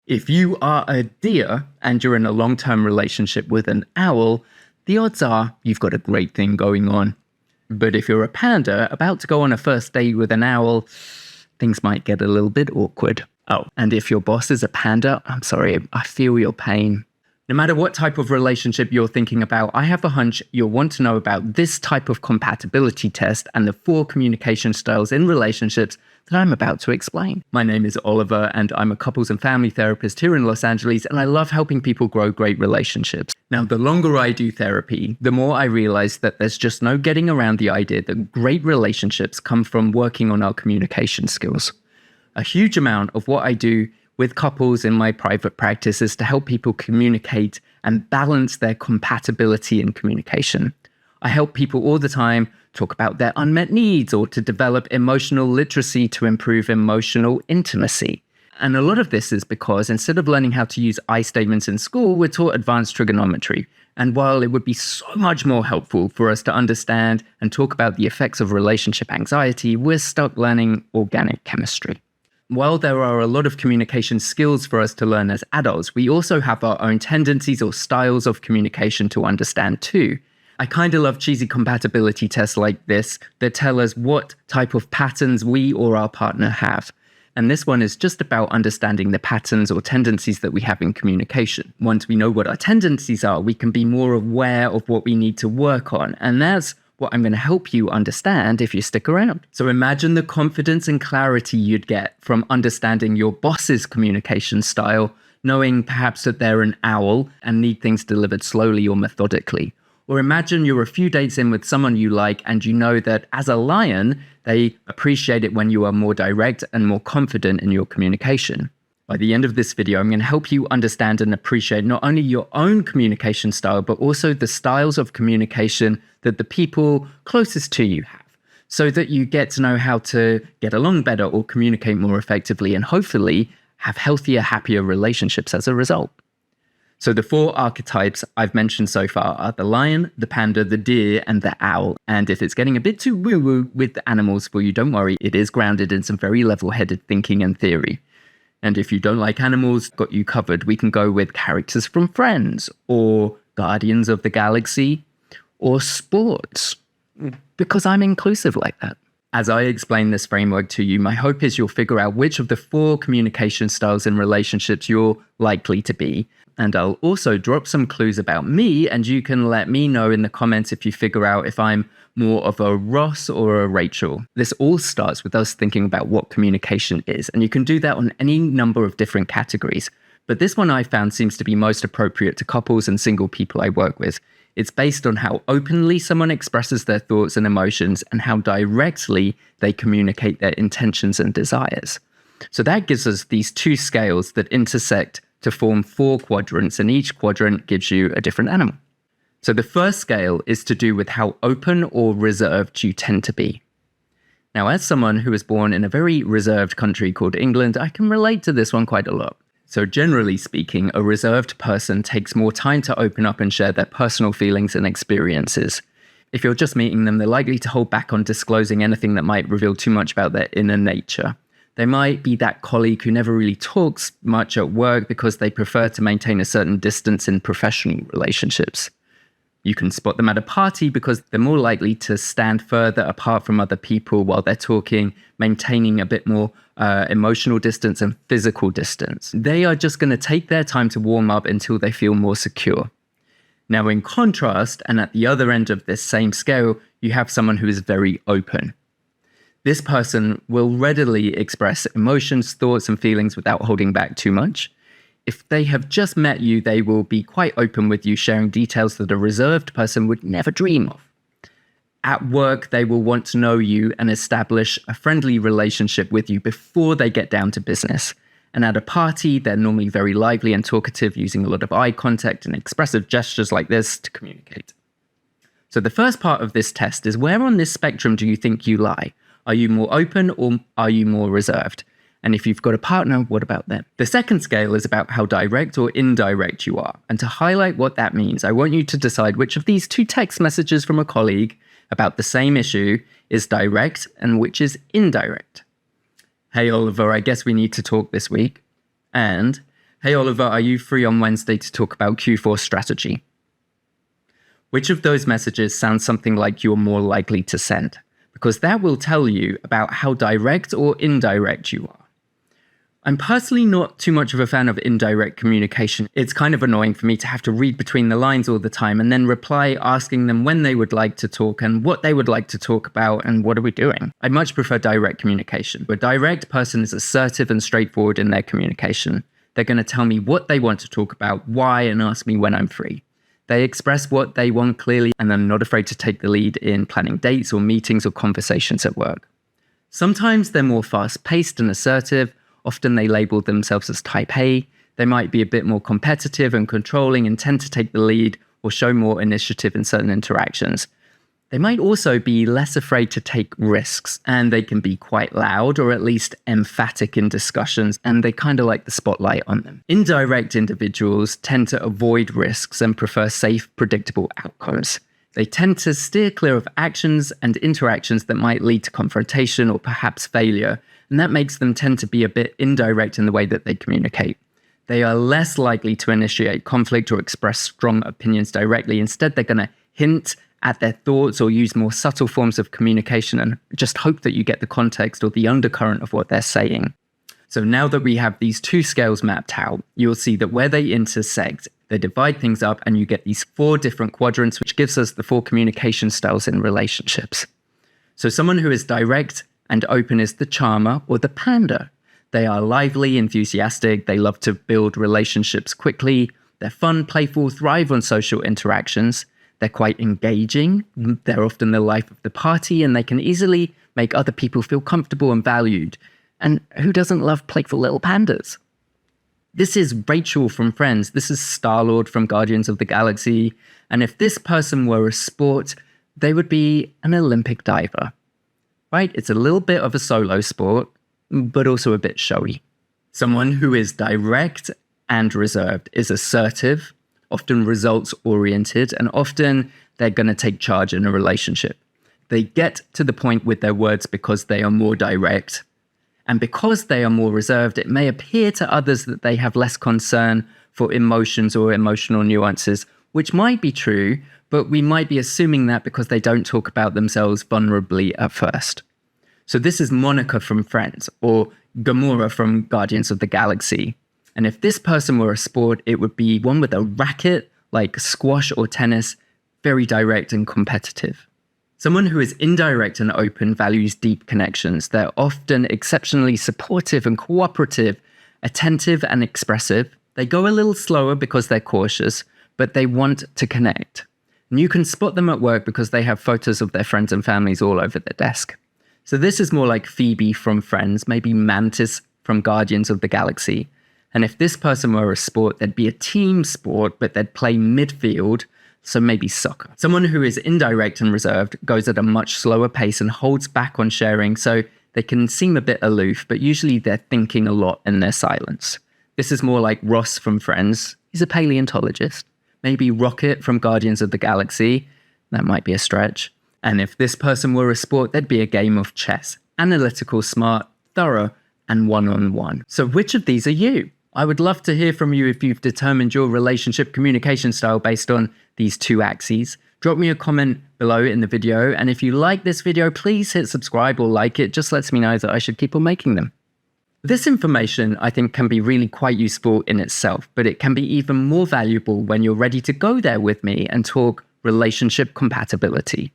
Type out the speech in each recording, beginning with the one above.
If you are a deer and you're in a long-term relationship with an owl, the odds are you've got a great thing going on. But if you're a panda about to go on a first date with an owl, things might get a little bit awkward. Oh, and if your boss is a panda, I'm sorry, I feel your pain. No matter what type of relationship you're thinking about, I have a hunch you'll want to know about this type of compatibility test and the 4 communication styles in relationships that I'm about to explain. My name is Oliver, and I'm a couples and family therapist here in Los Angeles, and I love helping people grow great relationships. Now, the longer I do therapy, the more I realize that there's just no getting around the idea that great relationships come from working on our communication skills. A huge amount of what I do with couples in my private practice is to help people communicate and balance their compatibility in communication. I help people all the time talk about their unmet needs or to develop emotional literacy to improve emotional intimacy. And a lot of this is because instead of learning how to use I statements in school, we're taught advanced trigonometry. And while it would be so much more helpful for us to understand and talk about the effects of relationship anxiety, we're stuck learning organic chemistry. While there are a lot of communication skills for us to learn as adults, we also have our own tendencies or styles of communication to understand too. I kind of love cheesy compatibility tests like this that tell us what type of patterns we or our partner have. And this one is just about understanding the patterns or tendencies that we have in communication. Once we know what our tendencies are, we can be more aware of what we need to work on. And that's what I'm going to help you understand if you stick around. So imagine the confidence and clarity you'd get from understanding your boss's communication style, knowing perhaps that they're an owl and need things delivered slowly or methodically. Or imagine you're a few dates in with someone you like and you know that as a lion, they appreciate it when you are more direct and more confident in your communication. By the end of this video, I'm going to help you understand and appreciate not only your own communication style, but also the styles of communication that the people closest to you have, so that you get to know how to get along better or communicate more effectively and hopefully have healthier, happier relationships as a result. So the 4 archetypes I've mentioned so far are the lion, the panda, the deer, and the owl. And if it's getting a bit too woo-woo with the animals for you, don't worry, it is grounded in some very level-headed thinking and theory. And if you don't like animals, got you covered. We can go with characters from Friends, or Guardians of the Galaxy, or sports, because I'm inclusive like that. As I explain this framework to you, my hope is you'll figure out which of the 4 communication styles in relationships you're likely to be. And I'll also drop some clues about me, and you can let me know in the comments if you figure out if I'm more of a Ross or a Rachel. This all starts with us thinking about what communication is, and you can do that on any number of different categories. But this one I found seems to be most appropriate to couples and single people I work with. It's based on how openly someone expresses their thoughts and emotions and how directly they communicate their intentions and desires. So that gives us these 2 scales that intersect to form 4 quadrants, and each quadrant gives you a different animal. So the first scale is to do with how open or reserved you tend to be. Now, as someone who was born in a very reserved country called England, I can relate to this one quite a lot. So generally speaking, a reserved person takes more time to open up and share their personal feelings and experiences. If you're just meeting them, they're likely to hold back on disclosing anything that might reveal too much about their inner nature. They might be that colleague who never really talks much at work because they prefer to maintain a certain distance in professional relationships. You can spot them at a party because they're more likely to stand further apart from other people while they're talking, maintaining a bit more emotional distance and physical distance. They are just going to take their time to warm up until they feel more secure. Now, in contrast, and at the other end of this same scale, you have someone who is very open. This person will readily express emotions, thoughts, and feelings without holding back too much. If they have just met you, they will be quite open with you, sharing details that a reserved person would never dream of. At work, they will want to know you and establish a friendly relationship with you before they get down to business. And at a party, they're normally very lively and talkative, using a lot of eye contact and expressive gestures like this to communicate. So the first part of this test is, where on this spectrum do you think you lie? Are you more open or are you more reserved? And if you've got a partner, what about them? The second scale is about how direct or indirect you are. And to highlight what that means, I want you to decide which of these 2 text messages from a colleague about the same issue is direct and which is indirect. Hey, Oliver, I guess we need to talk this week. And Hey Oliver, are you free on Wednesday to talk about Q4 strategy? Which of those messages sounds something like you're more likely to send? Because that will tell you about how direct or indirect you are. I'm personally not too much of a fan of indirect communication. It's kind of annoying for me to have to read between the lines all the time and then reply asking them when they would like to talk and what they would like to talk about and what are we doing. I much prefer direct communication. A direct person is assertive and straightforward in their communication. They're going to tell me what they want to talk about, why, and ask me when I'm free. They express what they want clearly and are not afraid to take the lead in planning dates or meetings or conversations at work. Sometimes they're more fast-paced and assertive. Often they label themselves as type A. They might be a bit more competitive and controlling and tend to take the lead or show more initiative in certain interactions. They might also be less afraid to take risks, and they can be quite loud or at least emphatic in discussions, and they kind of like the spotlight on them. Indirect individuals tend to avoid risks and prefer safe, predictable outcomes. They tend to steer clear of actions and interactions that might lead to confrontation or perhaps failure, and that makes them tend to be a bit indirect in the way that they communicate. They are less likely to initiate conflict or express strong opinions directly. Instead, they're going to hint at their thoughts or use more subtle forms of communication and just hope that you get the context or the undercurrent of what they're saying. So now that we have these two scales mapped out, you'll see that where they intersect, they divide things up and you get these 4 different quadrants, which gives us the 4 communication styles in relationships. So someone who is direct and open is the charmer or the pander. They are lively, enthusiastic, they love to build relationships quickly, they're fun, playful, thrive on social interactions, they're quite engaging, they're often the life of the party, and they can easily make other people feel comfortable and valued. And who doesn't love playful little pandas? This is Rachel from Friends, this is Star-Lord from Guardians of the Galaxy, and if this person were a sport, they would be an Olympic diver. Right? It's a little bit of a solo sport, but also a bit showy. Someone who is direct and reserved is assertive, often results-oriented, and often they're going to take charge in a relationship. They get to the point with their words because they are more direct. And because they are more reserved, it may appear to others that they have less concern for emotions or emotional nuances, which might be true, but we might be assuming that because they don't talk about themselves vulnerably at first. So this is Monica from Friends, or Gamora from Guardians of the Galaxy. And if this person were a sport, it would be one with a racket, like squash or tennis, very direct and competitive. Someone who is indirect and open values deep connections. They're often exceptionally supportive and cooperative, attentive and expressive. They go a little slower because they're cautious, but they want to connect. And you can spot them at work because they have photos of their friends and families all over their desk. So this is more like Phoebe from Friends, maybe Mantis from Guardians of the Galaxy. And if this person were a sport, they'd be a team sport, but they'd play midfield, so maybe soccer. Someone who is indirect and reserved goes at a much slower pace and holds back on sharing, so they can seem a bit aloof, but usually they're thinking a lot in their silence. This is more like Ross from Friends. He's a paleontologist. Maybe Rocket from Guardians of the Galaxy. That might be a stretch. And if this person were a sport, there'd be a game of chess. Analytical, smart, thorough, and one-on-one. So which of these are you? I would love to hear from you if you've determined your relationship communication style based on these 2 axes. Drop me a comment below in the video, and if you like this video, please hit subscribe or like it. Just lets me know that I should keep on making them. This information, I think, can be really quite useful in itself, but it can be even more valuable when you're ready to go there with me and talk relationship compatibility.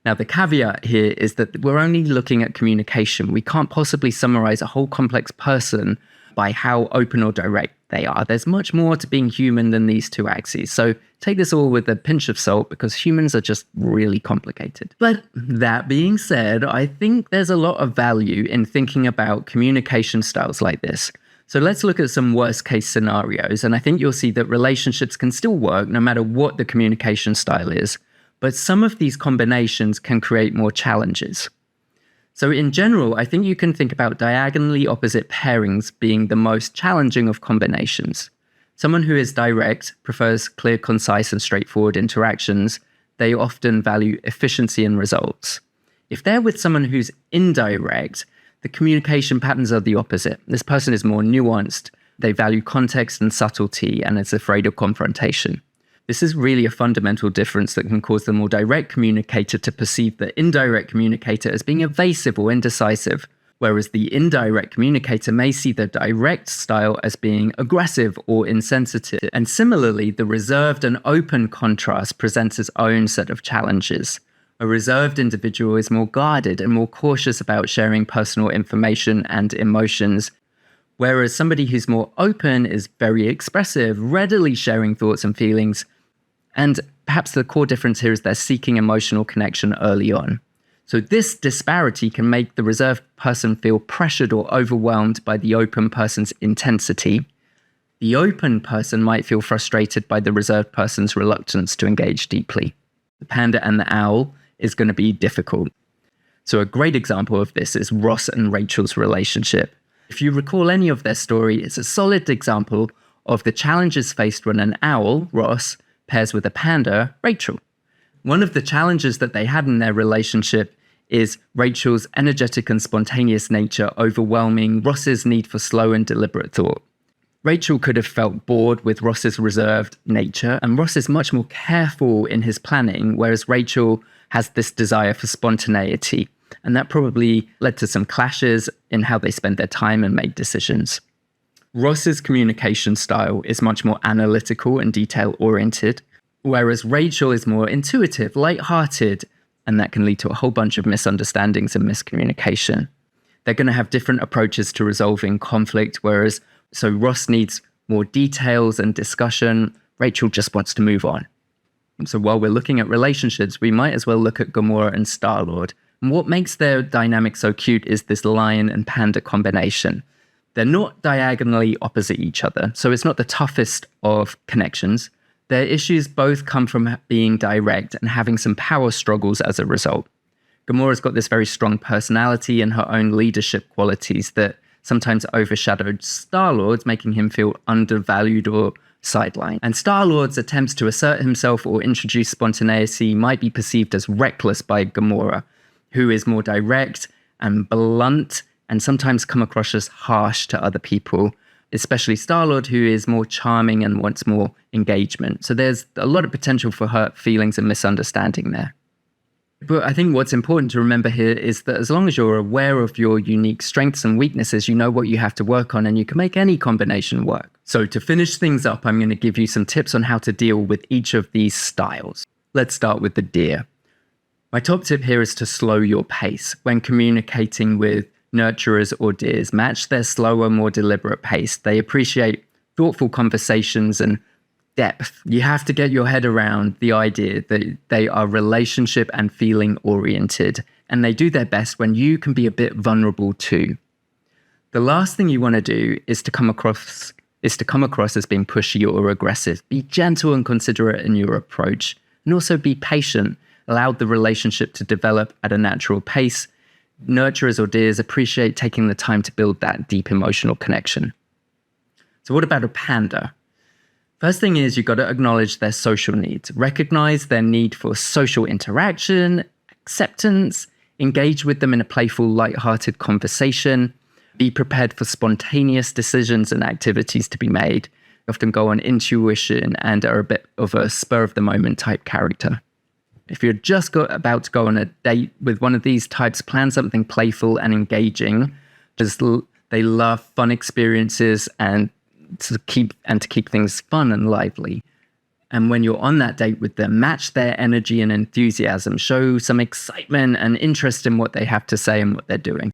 Now, the caveat here is that we're only looking at communication. We can't possibly summarize a whole complex person by how open or direct they are. There's much more to being human than these 2 axes. So take this all with a pinch of salt because humans are just really complicated. But that being said, I think there's a lot of value in thinking about communication styles like this. So let's look at some worst case scenarios. And I think you'll see that relationships can still work no matter what the communication style is. But some of these combinations can create more challenges. So in general, I think you can think about diagonally opposite pairings being the most challenging of combinations. Someone who is direct prefers clear, concise, and straightforward interactions. They often value efficiency and results. If they're with someone who's indirect, the communication patterns are the opposite. This person is more nuanced, They value context and subtlety and is afraid of confrontation. This is really a fundamental difference that can cause the more direct communicator to perceive the indirect communicator as being evasive or indecisive, whereas the indirect communicator may see the direct style as being aggressive or insensitive. And similarly, the reserved and open contrast presents its own set of challenges. A reserved individual is more guarded and more cautious about sharing personal information and emotions, whereas somebody who's more open is very expressive, readily sharing thoughts and feelings. And perhaps the core difference here is they're seeking emotional connection early on. So this disparity can make the reserved person feel pressured or overwhelmed by the open person's intensity. The open person might feel frustrated by the reserved person's reluctance to engage deeply. The panda and the owl is going to be difficult. So a great example of this is Ross and Rachel's relationship. If you recall any of their story, it's a solid example of the challenges faced when an owl, Ross, pairs with a panda, Rachel. One of the challenges that they had in their relationship is Rachel's energetic and spontaneous nature overwhelming Ross's need for slow and deliberate thought. Rachel could have felt bored with Ross's reserved nature, and Ross is much more careful in his planning, whereas Rachel has this desire for spontaneity. And that probably led to some clashes in how they spent their time and made decisions. Ross's communication style is much more analytical and detail-oriented, whereas Rachel is more intuitive, light-hearted, and that can lead to a whole bunch of misunderstandings and miscommunication. They're going to have different approaches to resolving conflict, so Ross needs more details and discussion. Rachel just wants to move on. So while we're looking at relationships, we might as well look at Gamora and Star-Lord. And what makes their dynamic so cute is this lion and panda combination. They're not diagonally opposite each other, so it's not the toughest of connections. Their issues both come from being direct and having some power struggles as a result. Gamora's got this very strong personality and her own leadership qualities that sometimes overshadowed Star-Lord's, making him feel undervalued or sidelined. And Star-Lord's attempts to assert himself or introduce spontaneity might be perceived as reckless by Gamora, who is more direct and blunt and sometimes come across as harsh to other people, especially Star-Lord, who is more charming and wants more engagement. So there's a lot of potential for hurt feelings and misunderstanding there. But I think what's important to remember here is that as long as you're aware of your unique strengths and weaknesses, you know what you have to work on and you can make any combination work. So to finish things up, I'm going to give you some tips on how to deal with each of these styles. Let's start with the deer. My top tip here is to slow your pace when communicating with nurturers or deers. Match their slower, more deliberate pace. They appreciate thoughtful conversations and depth. You have to get your head around the idea that they are relationship and feeling oriented, and they do their best when you can be a bit vulnerable too. The last thing you want to do is to come across as being pushy or aggressive. Be gentle and considerate in your approach, and also be patient. Allow the relationship to develop at a natural pace. Nurturers or deers appreciate taking the time to build that deep emotional connection. So what about a panda? First thing is you've got to acknowledge their social needs. Recognize their need for social interaction, acceptance, engage with them in a playful, light-hearted conversation. Be prepared for spontaneous decisions and activities to be made. Often go on intuition and are a bit of a spur-of-the-moment type character. If you're just about to go on a date with one of these types, plan something playful and engaging. They love fun experiences and to keep things fun and lively. And when you're on that date with them, match their energy and enthusiasm. Show some excitement and interest in what they have to say and what they're doing.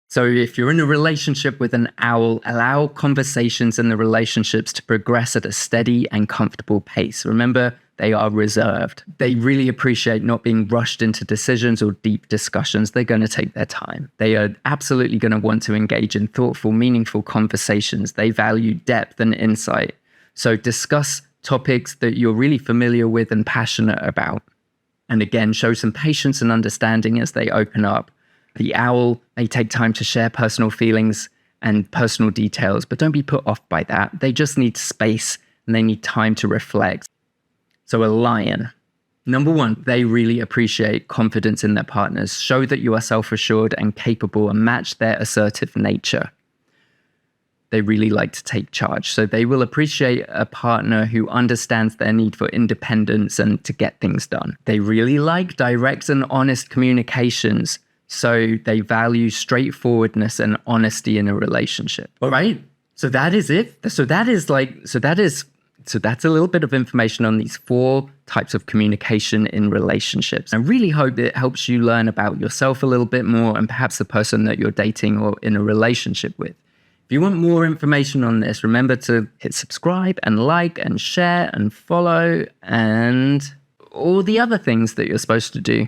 So if you're in a relationship with an owl, allow conversations and the relationships to progress at a steady and comfortable pace. Remember, they are reserved. They really appreciate not being rushed into decisions or deep discussions. They're going to take their time. They are absolutely going to want to engage in thoughtful, meaningful conversations. They value depth and insight. So discuss topics that you're really familiar with and passionate about. And again, show some patience and understanding as they open up. The owl may take time to share personal feelings and personal details, but don't be put off by that. They just need space and they need time to reflect. So a lion. Number one, they really appreciate confidence in their partners. Show that you are self-assured and capable and match their assertive nature. They really like to take charge. So they will appreciate a partner who understands their need for independence and to get things done. They really like direct and honest communications. So they value straightforwardness and honesty in a relationship. All right. So that is it. So that's a little bit of information on these 4 types of communication in relationships. I really hope it helps you learn about yourself a little bit more and perhaps the person that you're dating or in a relationship with. If you want more information on this, remember to hit subscribe and like and share and follow and all the other things that you're supposed to do